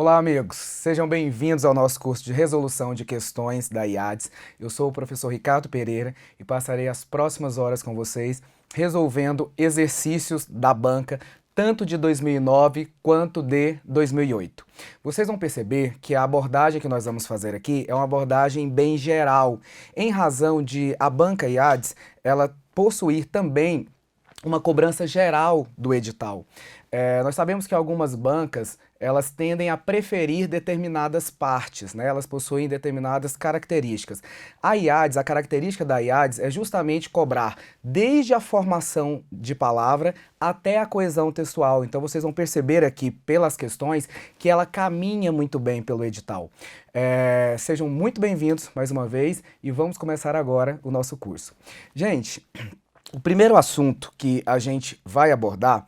Olá, amigos! Sejam bem-vindos ao nosso curso de resolução de questões da IADES. Eu sou o professor Ricardo Pereira e passarei as próximas horas com vocês resolvendo exercícios da banca, tanto de 2009 quanto de 2008. Vocês vão perceber que a abordagem que nós vamos fazer aqui é uma abordagem bem geral, em razão de a banca IADES ela possuir também uma cobrança geral do edital. Nós sabemos que algumas bancas elas tendem a preferir determinadas partes, né? Elas possuem determinadas características. A IADES, a característica da IADES é justamente cobrar desde a formação de palavra até a coesão textual. Então vocês vão perceber aqui pelas questões que ela caminha muito bem pelo edital. Sejam muito bem-vindos mais uma vez e vamos começar agora o nosso curso. Gente, o primeiro assunto que a gente vai abordar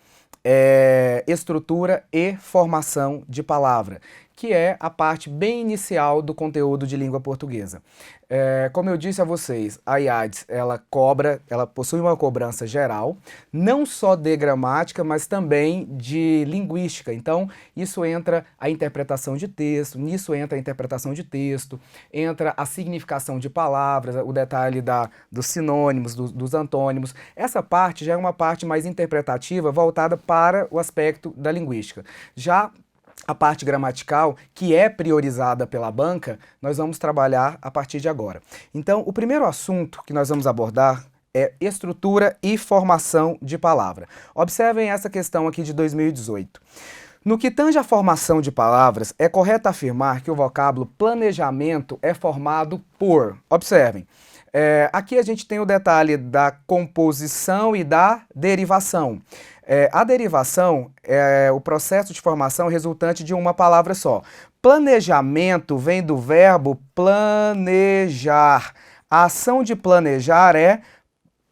é estrutura e formação de palavra, que é a parte bem inicial do conteúdo de língua portuguesa. Como eu disse a vocês, a IADES, ela possui uma cobrança geral, não só de gramática, mas também de linguística. Então, isso entra a interpretação de texto, nisso entra a interpretação de texto, entra a significação de palavras, o detalhe dos sinônimos, dos antônimos. Essa parte já é uma parte mais interpretativa, voltada para o aspecto da linguística. Já a parte gramatical, que é priorizada pela banca, nós vamos trabalhar a partir de agora. Então, o primeiro assunto que nós vamos abordar é estrutura e formação de palavra. Observem essa questão aqui de 2018. No que tange à formação de palavras, é correto afirmar que o vocábulo planejamento é formado por... Observem, aqui a gente tem o detalhe da composição e da derivação. A derivação é o processo de formação resultante de uma palavra só. Planejamento vem do verbo planejar. A ação de planejar é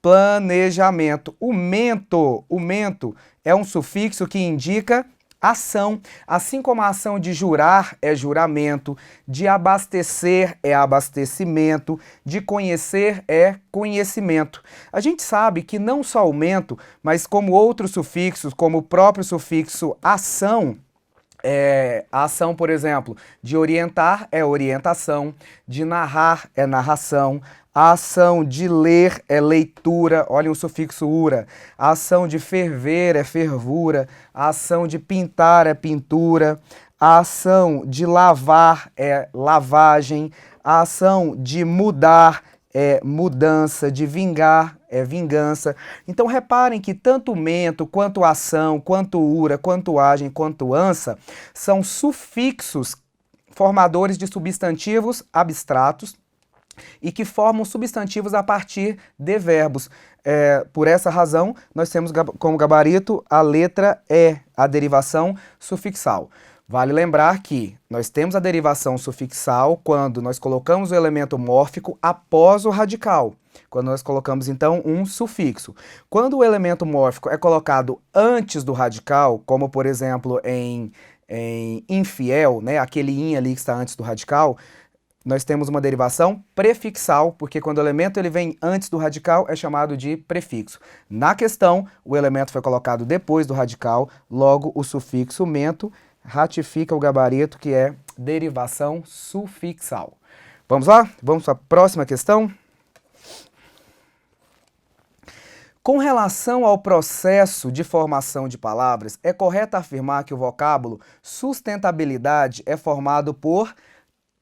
planejamento. O mento é um sufixo que indica ação, assim como a ação de jurar é juramento, de abastecer é abastecimento, de conhecer é conhecimento. A gente sabe que não só o mento, mas como outros sufixos, como o próprio sufixo ação, a ação, por exemplo, de orientar é orientação, de narrar é narração, a ação de ler é leitura, olhem o sufixo ura, a ação de ferver é fervura, a ação de pintar é pintura, a ação de lavar é lavagem, a ação de mudar é mudança, de vingar é vingança. Então reparem que tanto mento, quanto ação, quanto ura, quanto agem, quanto ansa, são sufixos formadores de substantivos abstratos e que formam substantivos a partir de verbos. Por essa razão, nós temos como gabarito a letra E, a derivação sufixal. Vale lembrar que nós temos a derivação sufixal quando nós colocamos o elemento mórfico após o radical, quando nós colocamos, então, um sufixo. Quando o elemento mórfico é colocado antes do radical, como, por exemplo, em infiel, né, aquele in ali que está antes do radical, nós temos uma derivação prefixal, porque quando o elemento ele vem antes do radical, é chamado de prefixo. Na questão, o elemento foi colocado depois do radical, logo o sufixo mento ratifica o gabarito, que é derivação sufixal. Vamos lá? Vamos para a próxima questão? Com relação ao processo de formação de palavras, é correto afirmar que o vocábulo sustentabilidade é formado por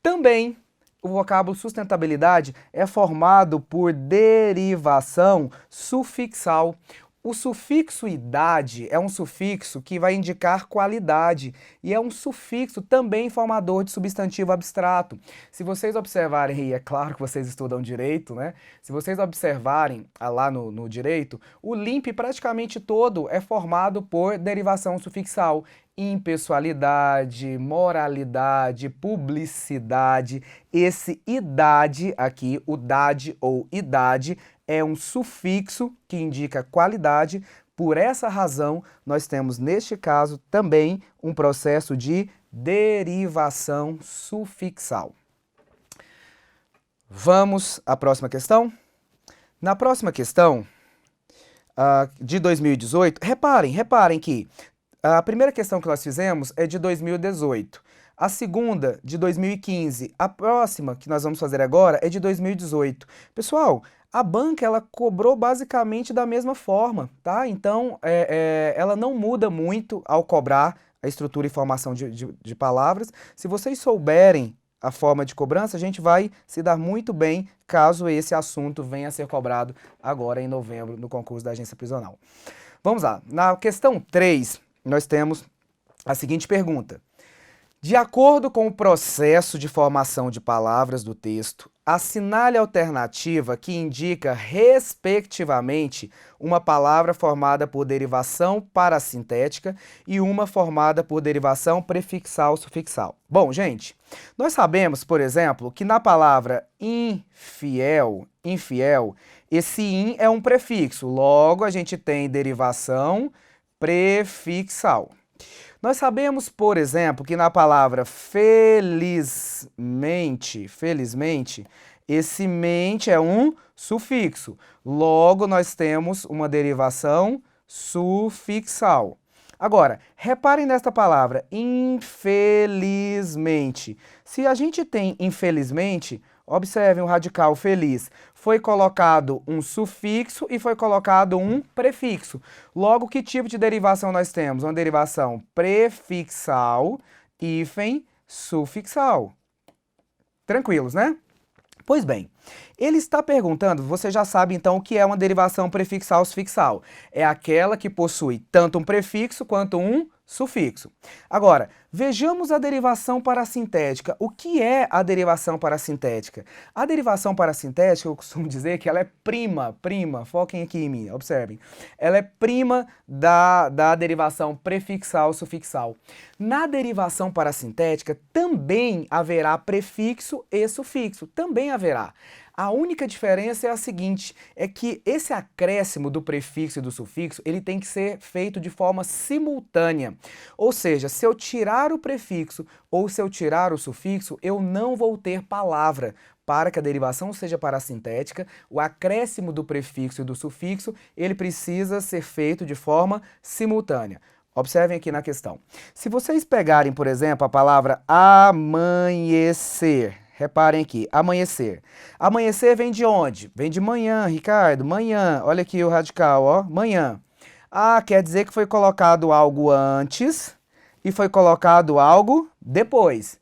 também. O vocábulo sustentabilidade é formado por derivação sufixal. O sufixo idade é um sufixo que vai indicar qualidade e é um sufixo também formador de substantivo abstrato. Se vocês observarem, e é claro que vocês estudam direito, né? Se vocês observarem lá no direito, o limp praticamente todo é formado por derivação sufixal. Impessoalidade, moralidade, publicidade. Esse idade aqui, o dade ou idade, é um sufixo que indica qualidade. Por essa razão, nós temos, neste caso, também um processo de derivação sufixal. Vamos à próxima questão? Na próxima questão, de 2018, reparem que a primeira questão que nós fizemos é de 2018. A segunda, de 2015. A próxima, que nós vamos fazer agora, é de 2018. Pessoal, a banca, ela cobrou basicamente da mesma forma, tá? Então, ela não muda muito ao cobrar a estrutura e formação de palavras. Se vocês souberem a forma de cobrança, a gente vai se dar muito bem caso esse assunto venha a ser cobrado agora em novembro no concurso da agência prisional. Vamos lá. Na questão 3, nós temos a seguinte pergunta. De acordo com o processo de formação de palavras do texto, assinale a alternativa que indica, respectivamente, uma palavra formada por derivação parassintética e uma formada por derivação prefixal-sufixal. Bom, gente, nós sabemos, por exemplo, que na palavra infiel, esse in é um prefixo, logo a gente tem derivação prefixal. Nós sabemos, por exemplo, que na palavra felizmente, esse mente é um sufixo. Logo, nós temos uma derivação sufixal. Agora, reparem nesta palavra, infelizmente. Se a gente tem infelizmente, observem o radical feliz. Foi colocado um sufixo e foi colocado um prefixo. Logo, que tipo de derivação nós temos? Uma derivação prefixal, hífen, sufixal. Tranquilos, né? Pois bem, ele está perguntando, você já sabe então o que é uma derivação prefixal-sufixal. É aquela que possui tanto um prefixo quanto um sufixo. Agora, vejamos a derivação parassintética. O que é a derivação parassintética? A derivação parassintética, eu costumo dizer que ela é prima, foquem aqui em mim, observem. Ela é prima da derivação prefixal-sufixal. Na derivação parassintética também haverá prefixo e sufixo, também haverá. A única diferença é a seguinte, é que esse acréscimo do prefixo e do sufixo, ele tem que ser feito de forma simultânea. Ou seja, se eu tirar o prefixo ou se eu tirar o sufixo, eu não vou ter palavra. Para que a derivação seja parassintética, o acréscimo do prefixo e do sufixo, ele precisa ser feito de forma simultânea. Observem aqui na questão. Se vocês pegarem, por exemplo, a palavra amanhecer, reparem aqui, amanhecer. Amanhecer vem de onde? Vem de manhã, Ricardo, manhã. Olha aqui o radical, ó, manhã. Ah, quer dizer que foi colocado algo antes e foi colocado algo depois.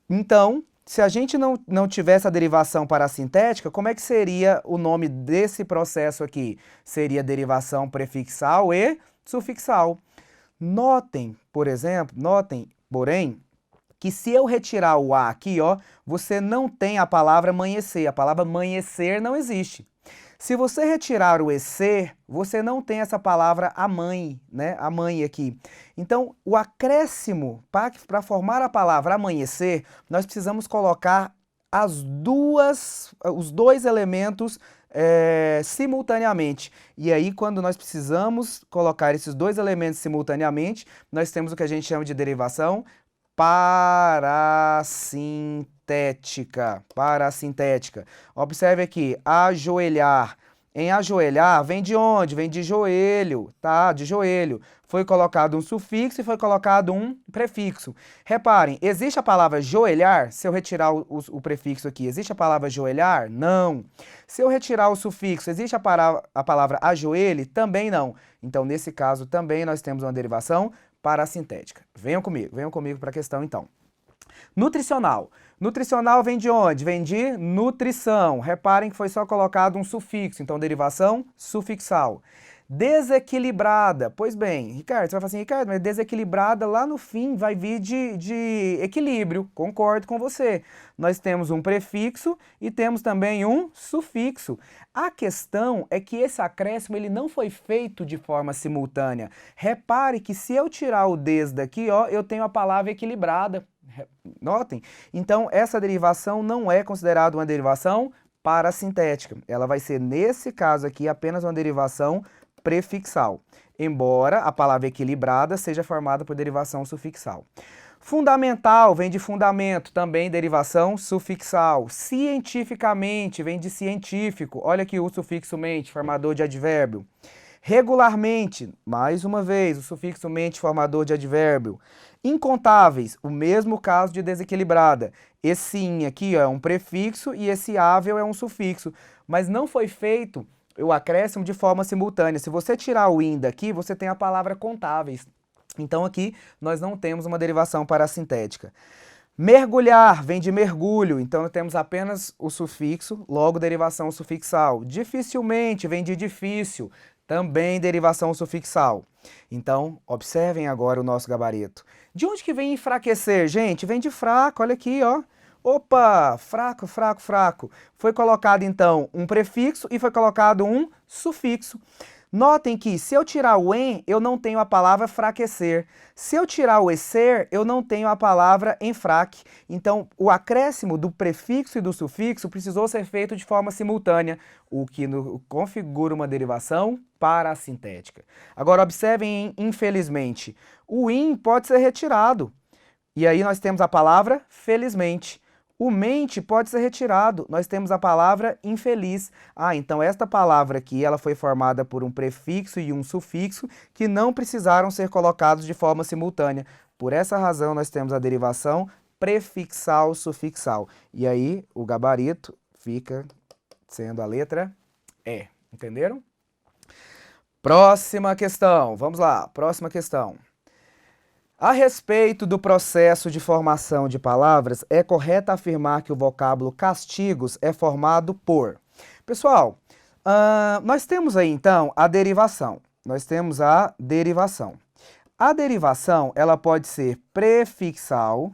Então, se a gente não tivesse a derivação parassintética, como é que seria o nome desse processo aqui? Seria derivação prefixal e sufixal. Notem, por exemplo, porém, que se eu retirar o A aqui, ó, você não tem a palavra amanhecer. A palavra amanhecer não existe. Se você retirar o EC, você não tem essa palavra a mãe, né? A mãe aqui. Então, o acréscimo para formar a palavra amanhecer, nós precisamos colocar os dois elementos simultaneamente. E aí, quando nós precisamos colocar esses dois elementos simultaneamente, nós temos o que a gente chama de derivação parassintética. Observe aqui, ajoelhar. Em ajoelhar, vem de onde? Vem de joelho, tá? De joelho. Foi colocado um sufixo e foi colocado um prefixo. Reparem, existe a palavra joelhar? Se eu retirar o prefixo aqui, existe a palavra joelhar? Não. Se eu retirar o sufixo, existe a palavra ajoelhe? Também não. Então, nesse caso, também nós temos uma derivação parassintética. Venham comigo para a questão então. Nutricional. Nutricional vem de onde? Vem de nutrição. Reparem que foi só colocado um sufixo, então derivação sufixal. Desequilibrada. Pois bem, Ricardo, você vai falar assim, Ricardo, mas desequilibrada lá no fim vai vir de equilíbrio. Concordo com você. Nós temos um prefixo e temos também um sufixo. A questão é que esse acréscimo ele não foi feito de forma simultânea. Repare que se eu tirar o des daqui, ó, eu tenho a palavra equilibrada. Notem? Então, essa derivação não é considerada uma derivação parassintética. Ela vai ser, nesse caso aqui, apenas uma derivação prefixal, embora a palavra equilibrada seja formada por derivação sufixal. Fundamental vem de fundamento, também derivação sufixal. Cientificamente vem de científico. Olha aqui o sufixo mente, formador de advérbio. Regularmente, mais uma vez, o sufixo mente formador de advérbio. Incontáveis, o mesmo caso de desequilibrada. Esse in aqui ó, é um prefixo e esse ável é um sufixo, mas não foi feito o acréscimo de forma simultânea. Se você tirar o in daqui, você tem a palavra contáveis. Então aqui nós não temos uma derivação parassintética. Mergulhar vem de mergulho, então temos apenas o sufixo, logo derivação sufixal. Dificilmente vem de difícil, também derivação sufixal. Então, observem agora o nosso gabarito. De onde que vem enfraquecer, gente? Vem de fraco, olha aqui, ó. Opa, fraco, fraco, fraco. Foi colocado então um prefixo e foi colocado um sufixo. Notem que se eu tirar o em, eu não tenho a palavra fraquecer. Se eu tirar o esser, eu não tenho a palavra enfraque. Então, o acréscimo do prefixo e do sufixo precisou ser feito de forma simultânea, o que configura uma derivação parassintética. Agora, observem, infelizmente, o in pode ser retirado. E aí nós temos a palavra felizmente. O mente pode ser retirado, nós temos a palavra infeliz. Ah, então esta palavra aqui, ela foi formada por um prefixo e um sufixo que não precisaram ser colocados de forma simultânea. Por essa razão, nós temos a derivação prefixal-sufixal. E aí, o gabarito fica sendo a letra E. Entenderam? Próxima questão. Vamos lá, próxima questão. A respeito do processo de formação de palavras, é correto afirmar que o vocábulo castigos é formado por... Pessoal, nós temos aí então a derivação. Nós temos a derivação. A derivação, ela pode ser prefixal,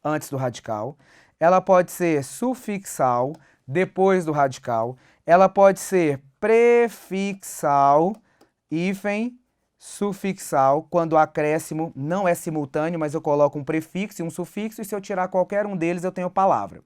antes do radical. Ela pode ser sufixal, depois do radical. Ela pode ser prefixal, hífen, sufixal, quando o acréscimo não é simultâneo, mas eu coloco um prefixo e um sufixo, e se eu tirar qualquer um deles, eu tenho palavra.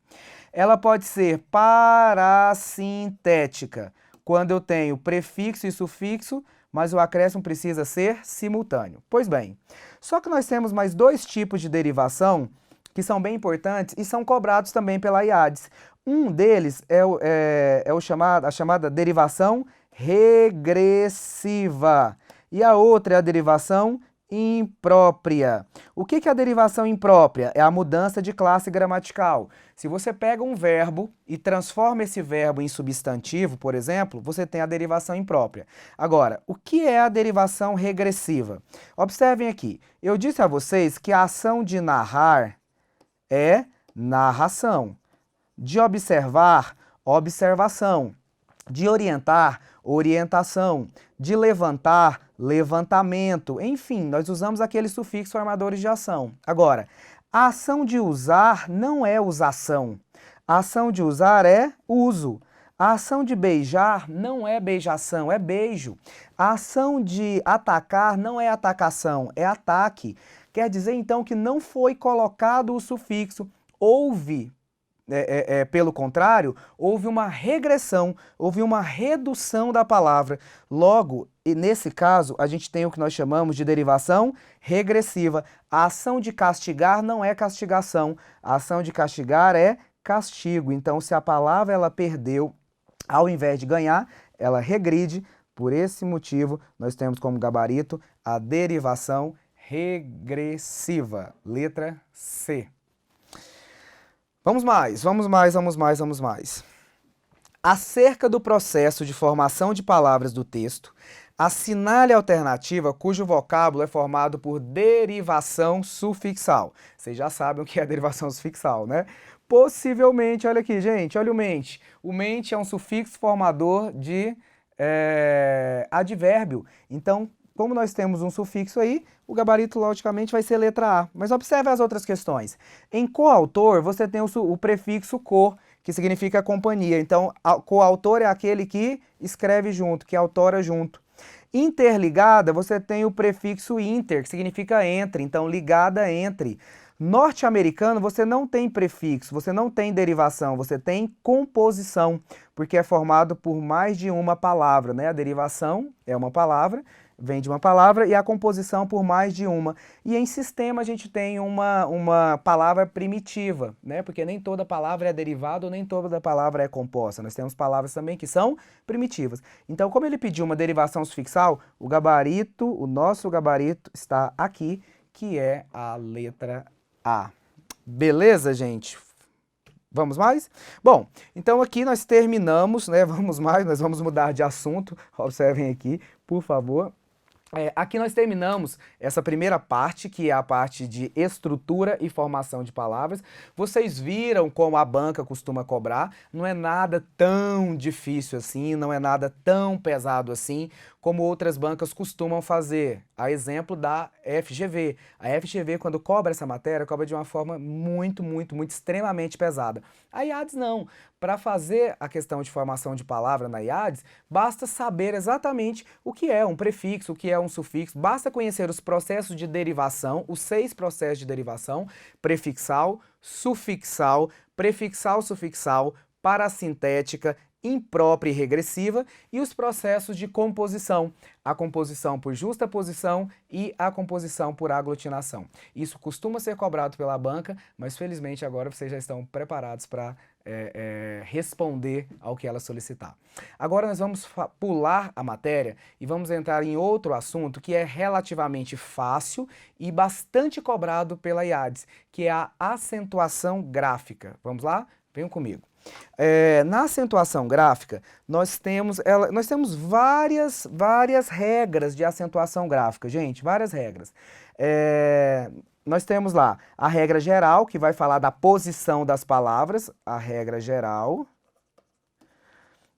Ela pode ser parassintética, quando eu tenho prefixo e sufixo, mas o acréscimo precisa ser simultâneo. Pois bem, só que nós temos mais dois tipos de derivação que são bem importantes e são cobrados também pela IADS. Um deles é a chamada derivação regressiva. E a outra é a derivação imprópria. O que é a derivação imprópria? É a mudança de classe gramatical. Se você pega um verbo e transforma esse verbo em substantivo, por exemplo, você tem a derivação imprópria. Agora, o que é a derivação regressiva? Observem aqui. Eu disse a vocês que a ação de narrar é narração. De observar, observação. De orientar, orientação. De levantar, levantamento. Enfim, nós usamos aqueles sufixos formadores de ação. Agora, a ação de usar não é usação. A ação de usar é uso. A ação de beijar não é beijação, é beijo. A ação de atacar não é atacação, é ataque. Quer dizer, então, que não foi colocado o sufixo. Houve, pelo contrário, houve uma regressão, houve uma redução da palavra. Logo, nesse caso, a gente tem o que nós chamamos de derivação regressiva. A ação de castigar não é castigação, a ação de castigar é castigo. Então, se a palavra ela perdeu, ao invés de ganhar, ela regride. Por esse motivo, nós temos como gabarito a derivação regressiva. Letra C. Vamos mais. Acerca do processo de formação de palavras do texto, assinale a alternativa cujo vocábulo é formado por derivação sufixal. Vocês já sabem o que é a derivação sufixal, né? Possivelmente, olha aqui, gente, olha o mente. O mente é um sufixo formador de advérbio. Então, como nós temos um sufixo aí, o gabarito, logicamente, vai ser letra A. Mas observe as outras questões. Em coautor, você tem o prefixo co, que significa companhia. Então, coautor é aquele que escreve junto, que autora junto. Interligada, você tem o prefixo inter, que significa entre, então ligada entre. Norte-americano, você não tem prefixo, você não tem derivação, você tem composição, porque é formado por mais de uma palavra, né? A derivação é uma palavra vem de uma palavra, e a composição por mais de uma. E em sistema a gente tem uma palavra primitiva, né? Porque nem toda palavra é derivada ou nem toda palavra é composta. Nós temos palavras também que são primitivas. Então, como ele pediu uma derivação sufixal, o nosso gabarito está aqui, que é a letra A. Beleza, gente? Vamos mais? Bom, então aqui nós terminamos, né? Vamos mais, nós vamos mudar de assunto. Observem aqui, por favor. Aqui nós terminamos essa primeira parte, que é a parte de estrutura e formação de palavras. Vocês viram como a banca costuma cobrar, não é nada tão difícil assim, não é nada tão pesado assim, como outras bancas costumam fazer. A exemplo da FGV. A FGV, quando cobra essa matéria, cobra de uma forma muito extremamente pesada. A IADES não. Para fazer a questão de formação de palavra na IADES, basta saber exatamente o que é um prefixo, o que é um sufixo, basta conhecer os processos de derivação, os 6 processos de derivação: prefixal, sufixal, prefixal, sufixal, parassintética, imprópria e regressiva, e os processos de composição, a composição por justaposição e a composição por aglutinação. Isso costuma ser cobrado pela banca, mas felizmente agora vocês já estão preparados para responder ao que ela solicitar. Agora nós vamos pular a matéria e vamos entrar em outro assunto que é relativamente fácil e bastante cobrado pela IADES, que é a acentuação gráfica. Vamos lá? Venham comigo. Na acentuação gráfica, nós temos várias regras de acentuação gráfica, gente, várias regras. Nós temos lá a regra geral, que vai falar da posição das palavras, a regra geral,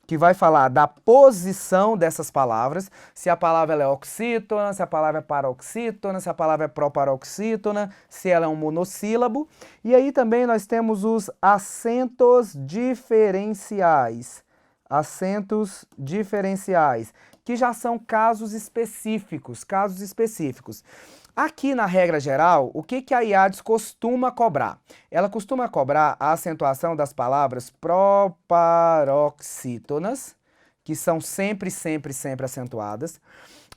que vai falar da posição dessas palavras, se a palavra ela é oxítona, se a palavra é paroxítona, se a palavra é proparoxítona, se ela é um monossílabo. E aí também nós temos os acentos diferenciais. Acentos diferenciais, que já são casos específicos, Aqui na regra geral, o que a IADES costuma cobrar? Ela costuma cobrar a acentuação das palavras proparoxítonas, que são sempre acentuadas.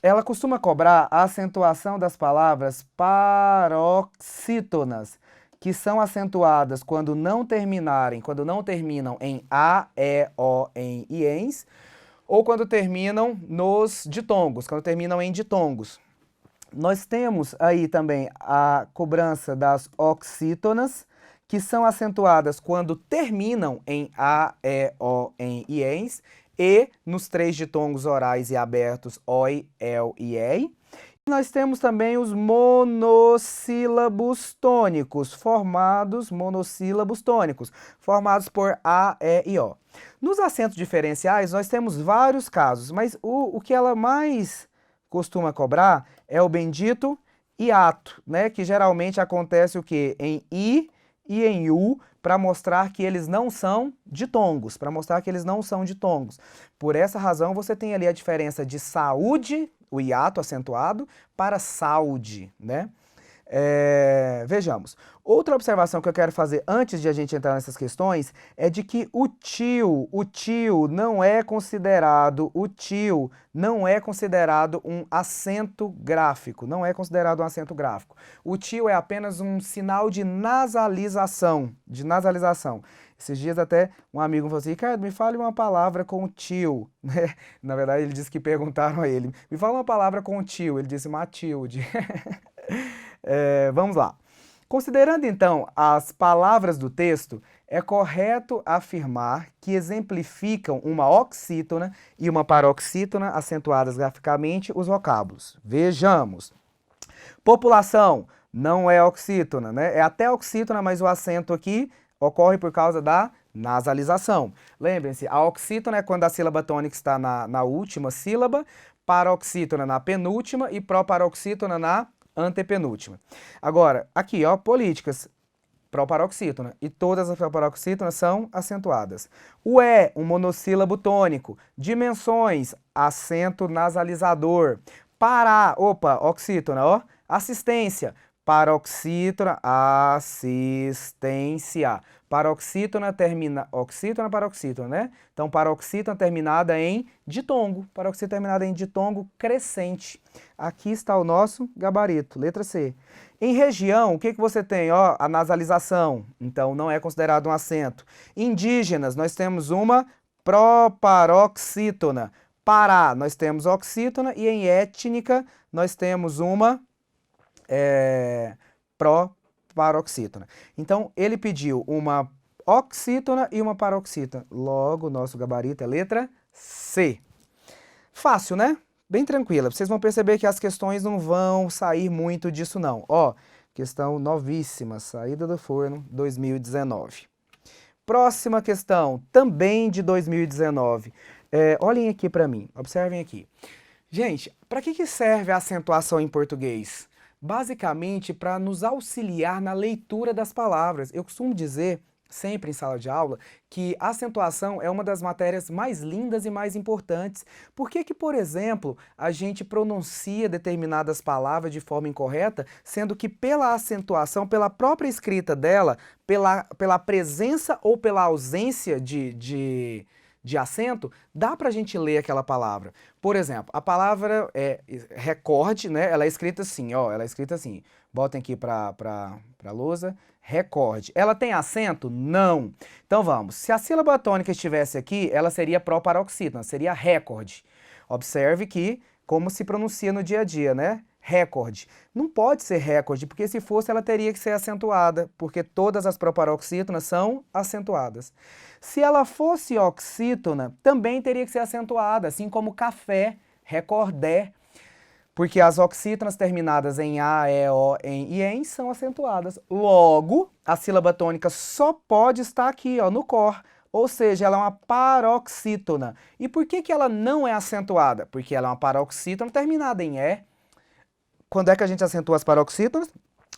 Ela costuma cobrar a acentuação das palavras paroxítonas, que são acentuadas quando não terminam em A, E, O, em e ens, ou quando terminam nos ditongos, quando terminam em ditongos. Nós temos aí também a cobrança das oxítonas, que são acentuadas quando terminam em A, E, O, em e ens, e nos 3 ditongos orais e abertos oi, el e ei. Nós temos também os monossílabos tônicos, formados por A, E e O. Nos acentos diferenciais, nós temos vários casos, mas o que ela mais costuma cobrar é o bendito hiato, né? Que geralmente acontece o quê? Em I e em U, para mostrar que eles não são ditongos, Por essa razão, você tem ali a diferença de saúde, o hiato acentuado, para saúde, né? Vejamos. Outra observação que eu quero fazer antes de a gente entrar nessas questões é de que o tio não é considerado um acento gráfico, O tio é apenas um sinal de nasalização, Esses dias até um amigo falou assim: Ricardo, me fale uma palavra com o tio, né? Na verdade ele disse que perguntaram a ele: me fala uma palavra com o tio, ele disse Matilde. Vamos lá. Considerando então as palavras do texto, é correto afirmar que exemplificam uma oxítona e uma paroxítona acentuadas graficamente os vocábulos. Vejamos. População não é oxítona, né? É até oxítona, mas o acento aqui ocorre por causa da nasalização. Lembrem-se, a oxítona é quando a sílaba tônica está na última sílaba, paroxítona na penúltima e proparoxítona na antepenúltima. Agora, aqui, ó, políticas, proparoxítona, e todas as proparoxítonas são acentuadas. O um monossílabo tônico. Dimensões, acento nasalizador. Oxítona, ó. Assistência, Paroxítona, assistência. Paroxítona termina, oxítona, paroxítona, né? Então, paroxítona terminada em ditongo. Paroxítona terminada em ditongo crescente. Aqui está o nosso gabarito, letra C. Em região, o que que você tem? Ó, a nasalização, então não é considerado um acento. Indígenas, nós temos uma proparoxítona. Pará, nós temos oxítona. E em étnica, nós temos uma proparoxítona. Então, ele pediu uma oxítona e uma paroxítona. Logo, o nosso gabarito é letra C. Fácil, né? Bem tranquila. Vocês vão perceber que as questões não vão sair muito disso, não. Ó, questão novíssima, saída do forno, 2019. Próxima questão, também de 2019. Olhem aqui para mim, observem aqui. Gente, para que serve a acentuação em português? Basicamente, para nos auxiliar na leitura das palavras. Eu costumo dizer, sempre em sala de aula, que a acentuação é uma das matérias mais lindas e mais importantes. Por que que, por exemplo, a gente pronuncia determinadas palavras de forma incorreta, sendo que pela acentuação, pela própria escrita dela, pela presença ou pela ausência de acento, dá pra gente ler aquela palavra. Por exemplo, a palavra recorde, né? Ela é escrita assim, ó, ela é escrita assim. Botem aqui pra lousa. Recorde. Ela tem acento? Não. Então vamos. Se a sílaba tônica estivesse aqui, ela seria proparoxítona, seria recorde. Observe que como se pronuncia no dia a dia, né? Recorde. Não pode ser recorde, porque se fosse ela teria que ser acentuada, porque todas as proparoxítonas são acentuadas. Se ela fosse oxítona, também teria que ser acentuada, assim como café, recordé, porque as oxítonas terminadas em A, E, O, em e em são acentuadas. Logo, a sílaba tônica só pode estar aqui, ó, no cor. Ou seja, ela é uma paroxítona. E por que que ela não é acentuada? Porque ela é uma paroxítona terminada em E. Quando é que a gente acentua as paroxítonas?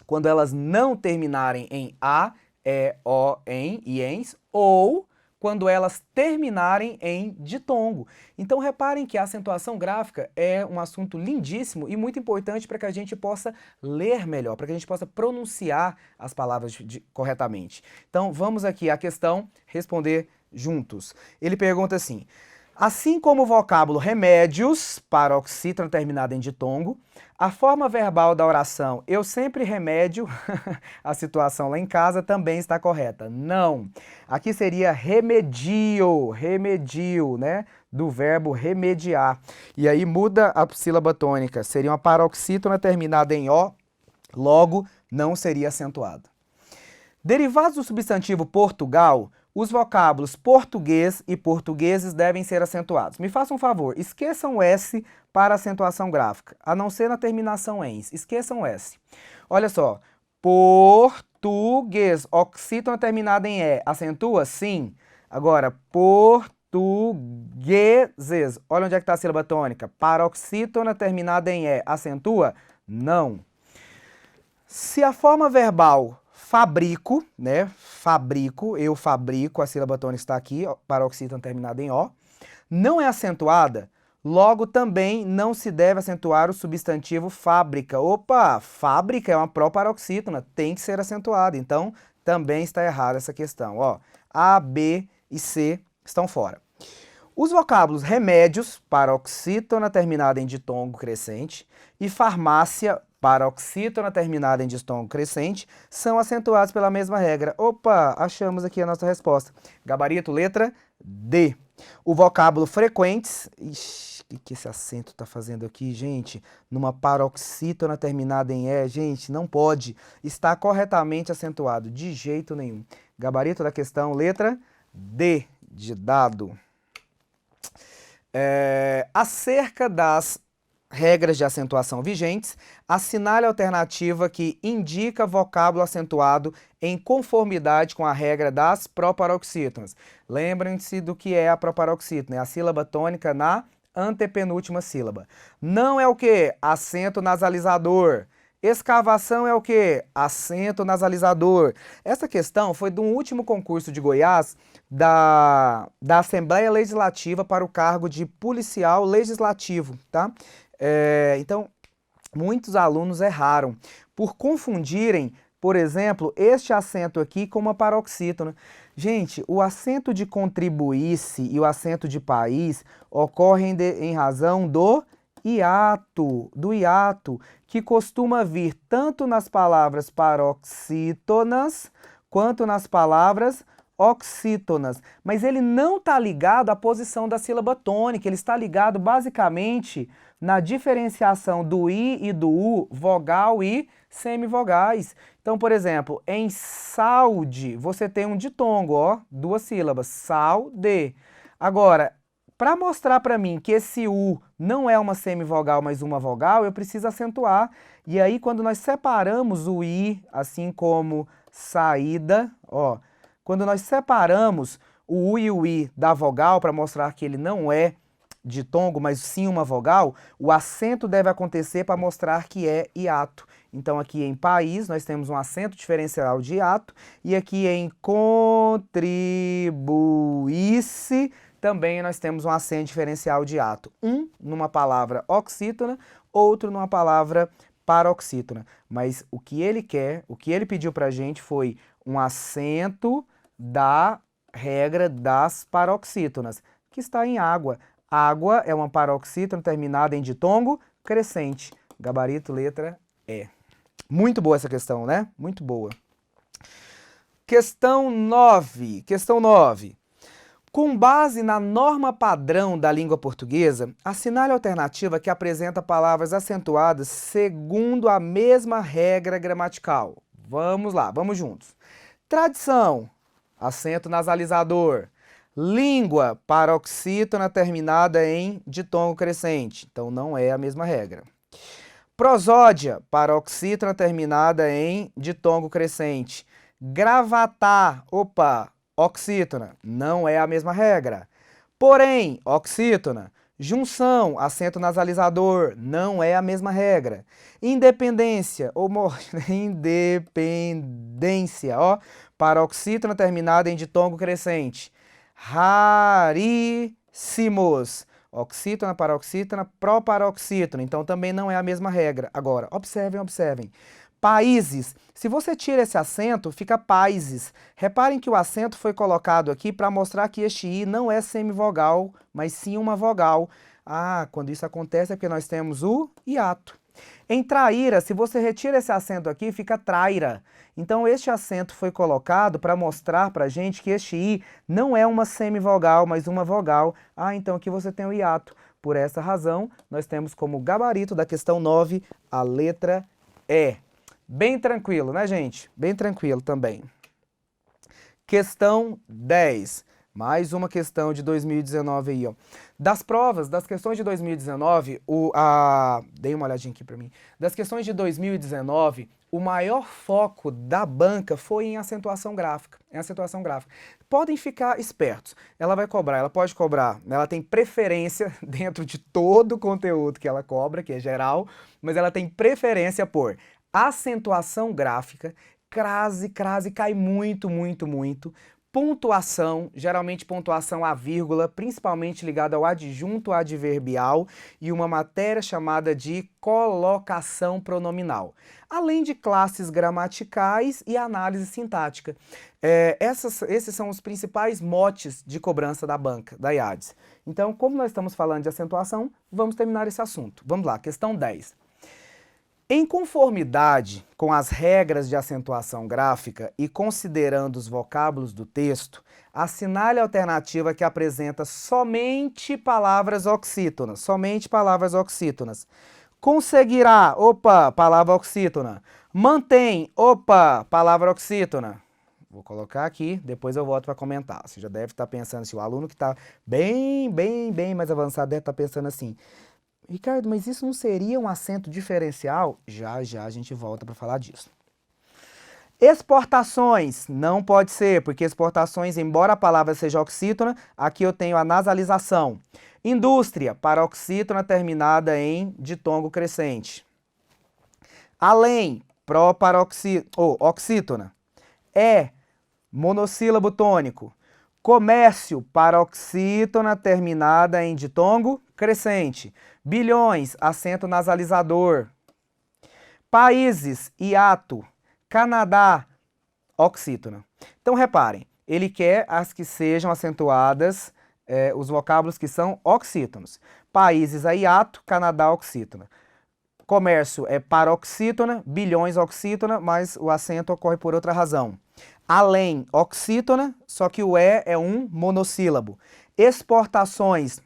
Quando elas não terminarem em A, E, O, em e ens, ou quando elas terminarem em ditongo. Então reparem que a acentuação gráfica é um assunto lindíssimo e muito importante para que a gente possa ler melhor, para que a gente possa pronunciar as palavras corretamente. Então vamos aqui à questão responder juntos. Ele pergunta assim: assim como o vocábulo remédios, paroxítona terminada em ditongo, a forma verbal da oração eu sempre remédio a situação lá em casa também está correta. Não. Aqui seria remedio, né? Do verbo remediar. E aí muda a sílaba tônica. Seria uma paroxítona terminada em O, logo não seria acentuado. Derivados do substantivo Portugal, os vocábulos português e portugueses devem ser acentuados. Me façam um favor, esqueçam o S para acentuação gráfica, a não ser na terminação ens. Esqueçam o S. Olha só, português, oxítona terminada em E, acentua? Sim. Agora, portugueses, olha onde é que está a sílaba tônica. Paroxítona terminada em E, acentua? Não. Se a forma verbal fabrico, né? Fabrico, eu fabrico, a sílaba tônica está aqui, paroxítona terminada em O, não é acentuada, logo também não se deve acentuar o substantivo fábrica. Opa, fábrica é uma proparoxítona, tem que ser acentuada, então também está errada essa questão. Ó, A, B e C estão fora. Os vocábulos remédios, paroxítona terminada em ditongo crescente, e farmácia, paroxítona terminada em ditongo crescente, são acentuados pela mesma regra. Opa, achamos aqui a nossa resposta. Gabarito, letra D. O vocábulo frequentes, ixi, o que esse acento está fazendo aqui, gente? Numa paroxítona terminada em E, gente, não pode estar corretamente acentuado, de jeito nenhum. Gabarito da questão, letra D, de dado. Acerca das regras de acentuação vigentes, assinale a alternativa que indica vocábulo acentuado em conformidade com a regra das proparoxítonas. Lembrem-se do que é a proparoxítona, é a sílaba tônica na antepenúltima sílaba. Não é o quê? Acento nasalizador. Escavação é o quê? Acento nasalizador. Essa questão foi do último concurso de Goiás da Assembleia Legislativa para o cargo de policial legislativo, tá? Então, muitos alunos erraram por confundirem, por exemplo, este acento aqui com uma paroxítona. Gente, o acento de contribuísse e o acento de país ocorrem em razão do hiato, que costuma vir tanto nas palavras paroxítonas quanto nas palavras oxítonas. Mas ele não está ligado à posição da sílaba tônica, ele está ligado basicamente na diferenciação do I e do U, vogal e semivogais. Então, por exemplo, em saúde, você tem um ditongo, ó, duas sílabas, saude. Agora, para mostrar para mim que esse U não é uma semivogal, mas uma vogal, eu preciso acentuar. E aí, quando nós separamos o I, assim como saída, ó, quando nós separamos o U e o I da vogal para mostrar que ele não é ditongo, mas sim uma vogal, o acento deve acontecer para mostrar que é hiato. Então aqui em país nós temos um acento diferencial de hiato e aqui em contribuísse também nós temos um acento diferencial de hiato. Um numa palavra oxítona, outro numa palavra paroxítona. Mas o que ele quer, o que ele pediu para a gente foi um acento da regra das paroxítonas, que está em água. Água é uma paroxítona terminada em ditongo crescente. Gabarito, letra E. Muito boa essa questão, né? Muito boa. Questão 9. Questão 9. Com base na norma padrão da língua portuguesa, assinale a alternativa que apresenta palavras acentuadas segundo a mesma regra gramatical. Vamos lá, vamos juntos. Tradição, acento nasalizador. Língua, paroxítona terminada em ditongo crescente. Então não é a mesma regra. Prosódia, paroxítona terminada em ditongo crescente. Gravatar, opa, oxítona, não é a mesma regra. Porém, oxítona. Junção, acento nasalizador, não é a mesma regra. Independência, ou independência, ó, paroxítona terminada em ditongo crescente. Raríssimos, oxítona, paroxítona, proparoxítona, então também não é a mesma regra. Agora, observem, observem. Países, se você tira esse acento, fica países. Reparem que o acento foi colocado aqui para mostrar que este I não é semivogal, mas sim uma vogal. Ah, quando isso acontece é porque nós temos o hiato. Em traíra, se você retira esse acento aqui, fica traira. Então, este acento foi colocado para mostrar para a gente que este I não é uma semivogal, mas uma vogal. Ah, então aqui você tem o hiato. Por essa razão, nós temos como gabarito da questão 9 a letra E. Bem tranquilo, né, gente? Bem tranquilo também. Questão 10. Mais uma questão de 2019 aí, ó. Das provas, das questões de 2019, dei uma olhadinha aqui para mim. Das questões de 2019, o maior foco da banca foi em acentuação gráfica. Podem ficar espertos. Ela vai cobrar, ela pode cobrar, ela tem preferência dentro de todo o conteúdo que ela cobra, que é geral, mas ela tem preferência por acentuação gráfica, crase cai muito. Pontuação, geralmente pontuação a vírgula, principalmente ligada ao adjunto adverbial e uma matéria chamada de colocação pronominal. Além de classes gramaticais e análise sintática. Esses são os principais motes de cobrança da banca, da IADES. Então, como nós estamos falando de acentuação, vamos terminar esse assunto. Vamos lá, questão 10. Em conformidade com as regras de acentuação gráfica e considerando os vocábulos do texto, assinale a alternativa que apresenta somente palavras oxítonas. Conseguirá, opa, palavra oxítona. Mantém, opa, palavra oxítona. Vou colocar aqui, depois eu volto para comentar. Você já deve estar pensando, se o aluno que está bem mais avançado deve estar pensando assim: Ricardo, mas isso não seria um acento diferencial? Já a gente volta para falar disso. Exportações, não pode ser, porque exportações, embora a palavra seja oxítona, aqui eu tenho a nasalização. Indústria, paroxítona terminada em ditongo crescente. Além, oxítona. Monossílabo tônico. Comércio, paroxítona terminada em ditongo crescente. Bilhões, acento nasalizador. Países, hiato. Canadá, oxítona. Então, reparem, ele quer as que sejam acentuadas, os vocábulos que são oxítonos. Países, a hiato. Canadá, oxítona. Comércio é paroxítona, bilhões, oxítona, mas o acento ocorre por outra razão. Além, oxítona, só que o E é um monossílabo. Exportações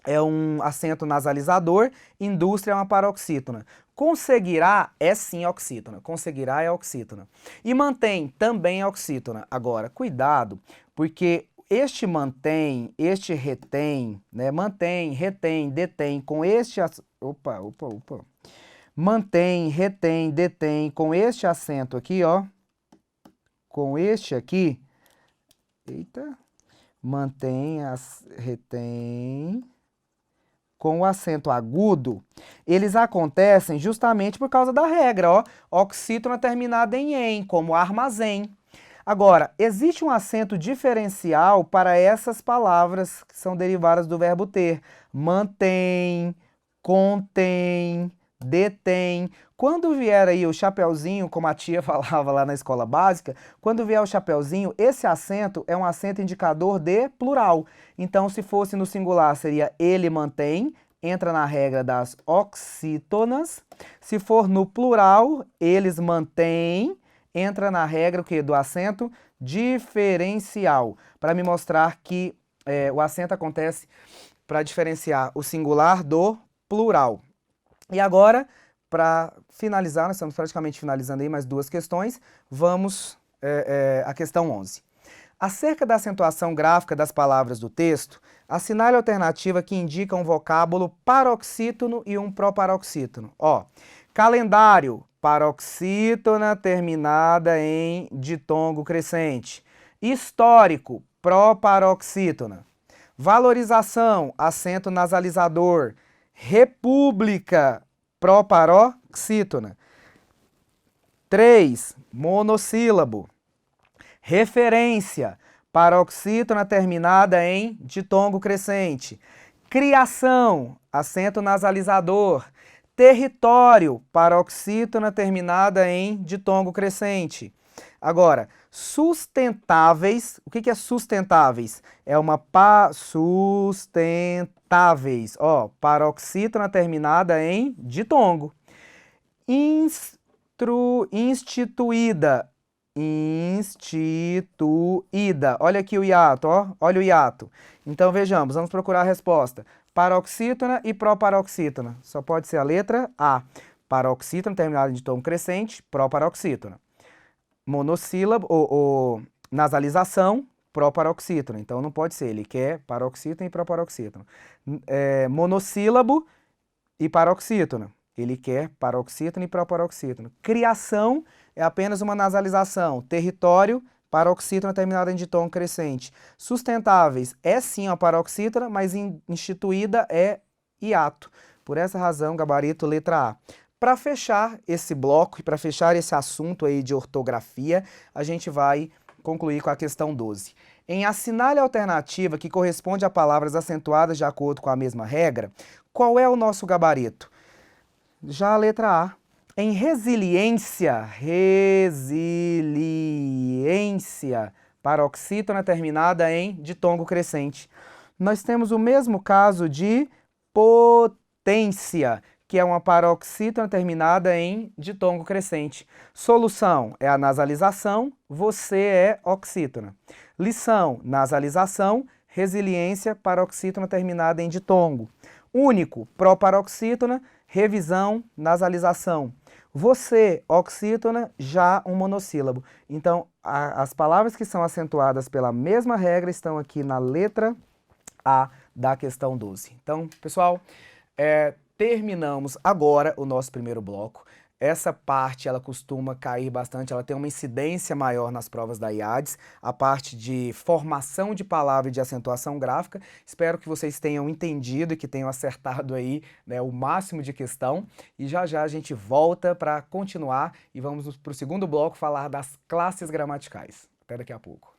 é um acento nasalizador, indústria é uma paroxítona. Conseguirá é sim oxítona, conseguirá é oxítona. E mantém também é oxítona. Agora, cuidado, porque este mantém, este retém, né? Mantém, retém, detém, com este... Mantém, retém, detém, com este acento aqui, ó. Com este aqui. Eita. Mantém, retém. Com o acento agudo, eles acontecem justamente por causa da regra, ó. Oxítona terminada em "em", como armazém. Agora, existe um acento diferencial para essas palavras que são derivadas do verbo ter. Mantém, contém, detém. Quando vier aí o chapeuzinho, como a tia falava lá na escola básica, quando vier o chapeuzinho, esse acento é um acento indicador de plural. Então, se fosse no singular, seria ele mantém, entra na regra das oxítonas. Se for no plural, eles mantêm, entra na regra o quê? Do acento diferencial, para me mostrar que o acento acontece para diferenciar o singular do plural. E agora, para finalizar, nós estamos praticamente finalizando aí mais duas questões, vamos à questão 11. Acerca da acentuação gráfica das palavras do texto, assinale a alternativa que indica um vocábulo paroxítono e um proparoxítono. Ó, calendário, paroxítona terminada em ditongo crescente. Histórico, proparoxítona. Valorização, acento nasalizador. República, proparoxítona. 3. Monossílabo. Referência, paroxítona terminada em ditongo crescente. Criação, acento nasalizador. Território, paroxítona terminada em ditongo crescente. Agora, sustentáveis, o que é sustentáveis? É uma sustentáveis, ó, paroxítona terminada em ditongo. Instituída, olha aqui o hiato, ó, olha o hiato. Então vejamos, vamos procurar a resposta. Paroxítona e proparoxítona, só pode ser a letra A. Paroxítona terminada em ditongo crescente, proparoxítona. Monossílabo, ou nasalização, proparoxítona, então não pode ser, ele quer paroxítona e proparoxítona. Monossílabo e paroxítona. Ele quer paroxítona e proparoxítona. Criação é apenas uma nasalização. Território, paroxítona terminada em ditongo crescente. Sustentáveis é sim a paroxítona, mas instituída é hiato. Por essa razão, gabarito letra A. Para fechar esse bloco e para fechar esse assunto aí de ortografia, a gente vai concluir com a questão 12. Em assinale a alternativa que corresponde a palavras acentuadas de acordo com a mesma regra, qual é o nosso gabarito? Já a letra A. Em resiliência, paroxítona terminada em ditongo crescente. Nós temos o mesmo caso de potência, que é uma paroxítona terminada em ditongo crescente. Solução é a nasalização, você é oxítona. Lição, nasalização, resiliência, paroxítona terminada em ditongo. Único, proparoxítona, revisão, nasalização. Você, oxítona, já um monossílabo. Então, as palavras que são acentuadas pela mesma regra estão aqui na letra A da questão 12. Então, pessoal, terminamos agora o nosso primeiro bloco. Essa parte, ela costuma cair bastante, ela tem uma incidência maior nas provas da IADES, a parte de formação de palavra e de acentuação gráfica. Espero que vocês tenham entendido e que tenham acertado aí, né, o máximo de questão. E já já a gente volta para continuar e vamos para o segundo bloco falar das classes gramaticais. Até daqui a pouco.